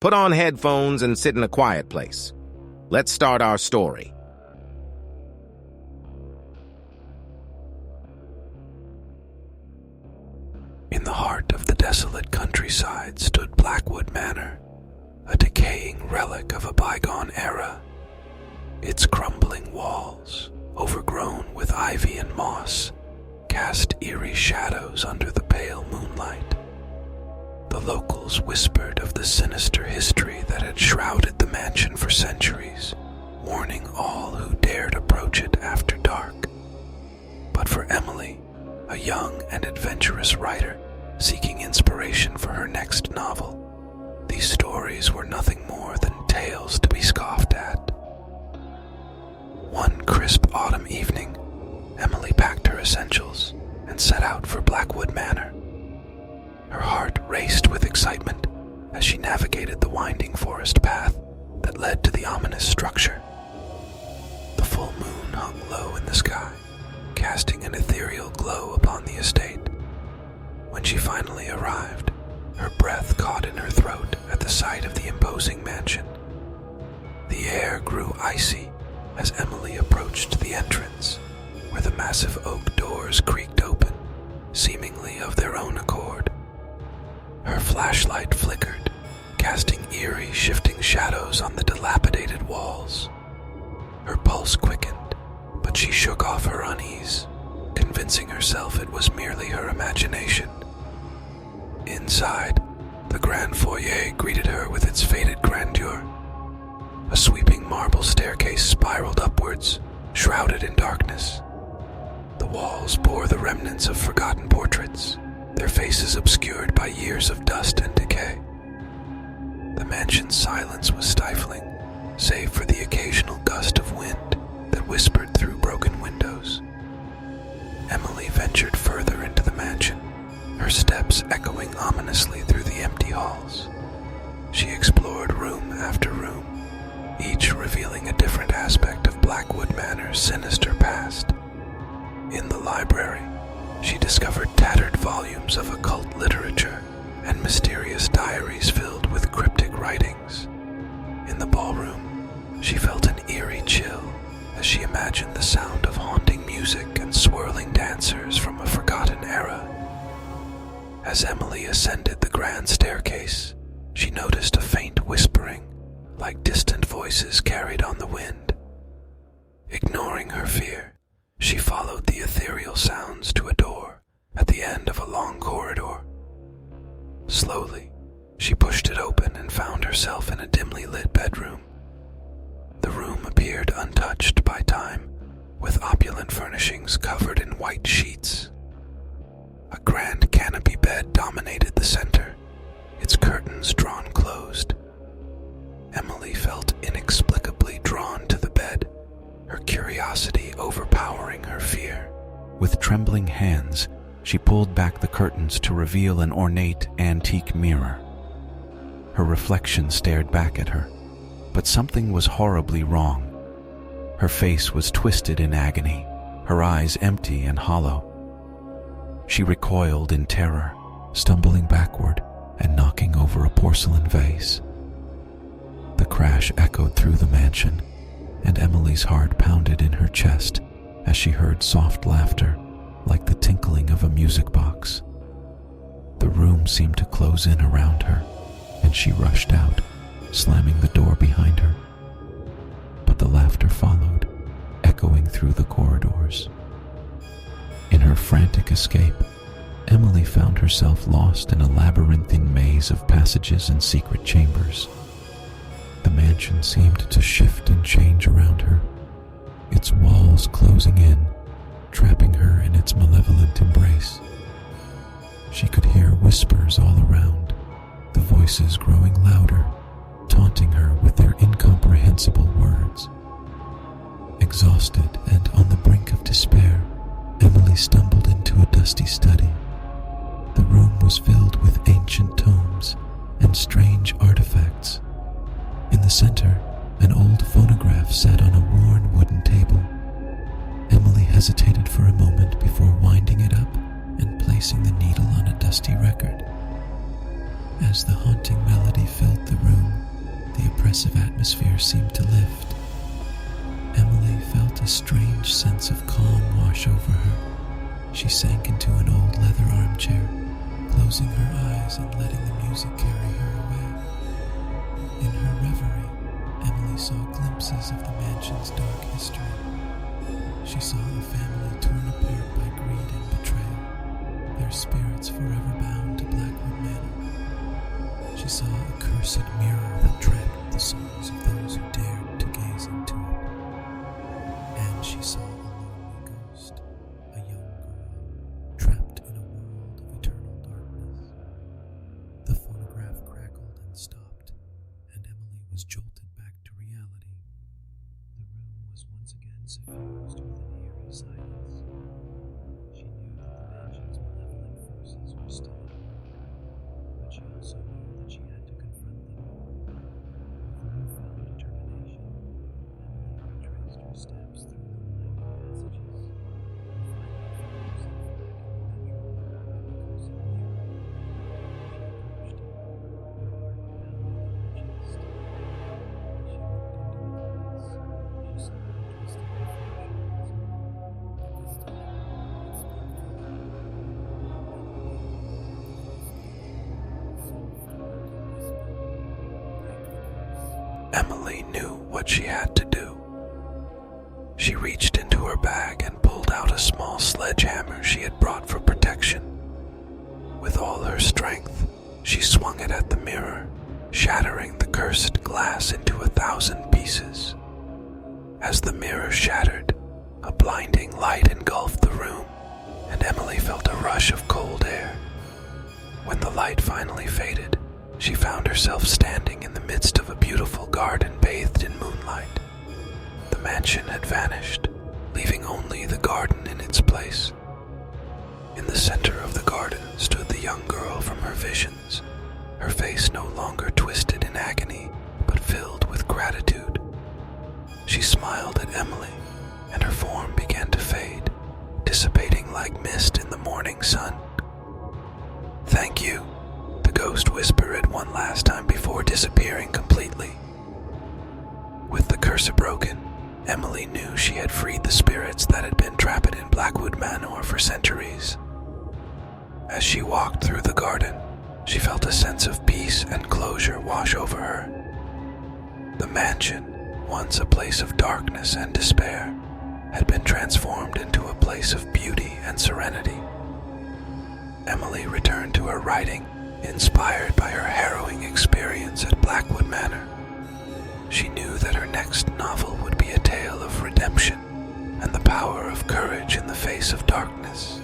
Put on headphones and sit in a quiet place. Let's start our story. In the heart of the desolate countryside stood Blackwood Manor, a decaying relic of a bygone era. Its crumbling walls, overgrown with ivy and moss, cast eerie shadows under the pale moonlight. The locals whispered of the sinister history that had shrouded the mansion for centuries, warning all who dared approach it after dark. But for Emily, a young and adventurous writer seeking inspiration for her next novel, these stories were nothing more than tales to be scoffed at. One crisp autumn evening, Emily packed her essentials and set out for Blackwood Manor. Her heart raced with excitement as she navigated the winding forest path that led to the ominous structure. The full moon hung low in the sky, casting an ethereal glow upon the estate. When she finally arrived, her breath caught in her throat at the sight of the imposing mansion. The air grew icy as Emily approached the entrance, where the massive oak doors creaked open, seemingly of their own accord. Her flashlight flickered, casting eerie, shifting shadows on the dilapidated walls. Her pulse quickened, but she shook off her unease, convincing herself it was merely her imagination. Inside, the grand foyer greeted her with its faded grandeur. A sweeping marble staircase spiraled upwards, shrouded in darkness. The walls bore the remnants of forgotten portraits, their faces obscured by years of dust and decay. The mansion's silence was stifling, save for the occasional gust of wind that whispered through broken windows. Emily ventured further into the mansion, her steps echoing ominously through the empty halls. She explored room after room, each revealing a different aspect of Blackwood Manor's sinister past. In the library, she discovered tattered volumes of occult literature and mysterious diaries filled with cryptic writings. In the ballroom, she felt an eerie chill as she imagined the sound of haunting music and swirling dancers from a forgotten era. As Emily ascended the grand staircase, she noticed a faint whispering, like distant voices carried on the wind. Ignoring her fear, she followed the ethereal sounds to a door at the end of a long corridor. Slowly, she pushed it open and found herself in a dimly lit bedroom. The room appeared untouched by time, with opulent furnishings covered in white sheets. A grand canopy bed dominated the center, its curtains drawn closed. Emily felt inexplicably drawn to the bed, her curiosity overpowering her fear. With trembling hands, she pulled back the curtains to reveal an ornate antique mirror. Her reflection stared back at her, but something was horribly wrong. Her face was twisted in agony, her eyes empty and hollow. She recoiled in terror, stumbling backward and knocking over a porcelain vase. The crash echoed through the mansion, and Emily's heart pounded in her chest as she heard soft laughter, like the tinkling of a music box. The room seemed to close in around her, and she rushed out, slamming the door behind her. But the laughter followed, echoing through the corridors. In her frantic escape, Emily found herself lost in a labyrinthine maze of passages and secret chambers. The mansion seemed to shift and change around her, its walls closing in, trapping her in its malevolent embrace. She could hear whispers all around, the voices growing louder, taunting her with their incomprehensible words. Exhausted and on the brink of despair, Emily stumbled into a dusty study. The room was filled with ancient tomes and strange artifacts. In the center, an old phonograph sat on a worn wooden table. Emily hesitated for a moment before winding it up and placing the needle on a dusty record. As the haunting melody filled the room, oppressive atmosphere seemed to lift. Emily felt a strange sense of calm wash over her. She sank into an old leather armchair, closing her eyes and letting the music carry her away. In her reverie, Emily saw glimpses of the mansion's dark history. She saw a family torn apart by greed and betrayal, their spirits forever bound to Blackwood Manor. She saw a cursed mirror that trapped the souls of those who dared to gaze into it. And she saw a lonely ghost, a young girl, trapped in a world of eternal darkness. The phonograph crackled and stopped, and Emily was jolted back to reality. The room was once again suffused with an eerie silence. She knew that the mansion's malevolent forces were still at work, but she also knew that she had to confront them. With newfound determination, Emily retraced her steps through the winding passages, and finally found herself back in the bedroom with the cursed mirror. She approached it, her heart pounding in her chest. As she looked into the glass, she saw a twisted reflection of its own. This time, it spoke to her. Emily knew what she had to do. She reached into her bag and pulled out a small sledgehammer she had brought for protection. With all her strength, she swung it at the mirror, shattering the cursed glass into 1,000 pieces. As the mirror shattered, a blinding light engulfed the room, and Emily felt a rush of cold air. When the light finally faded, she found herself standing in the midst of a beautiful garden bathed in moonlight. The mansion had vanished, leaving only the garden in its place. In the center of the garden stood the young girl from her visions, her face no longer twisted in agony, but filled with gratitude. She smiled at Emily, and her form began to fade, dissipating like mist in the morning sun. "Thank you," the ghost whispered one last time before disappearing completely. With the curse broken, Emily knew she had freed the spirits that had been trapped in Blackwood Manor for centuries. As she walked through the garden, she felt a sense of peace and closure wash over her. The mansion, once a place of darkness and despair, had been transformed into a place of beauty and serenity. Emily returned to her writing, inspired by her harrowing experience at Blackwood Manor. She knew that her next novel would be a tale of redemption and the power of courage in the face of darkness.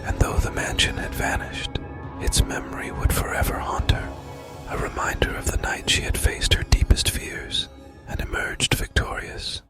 And though the mansion had vanished, its memory would forever haunt her, a reminder of the night she had faced her deepest fears and emerged victorious.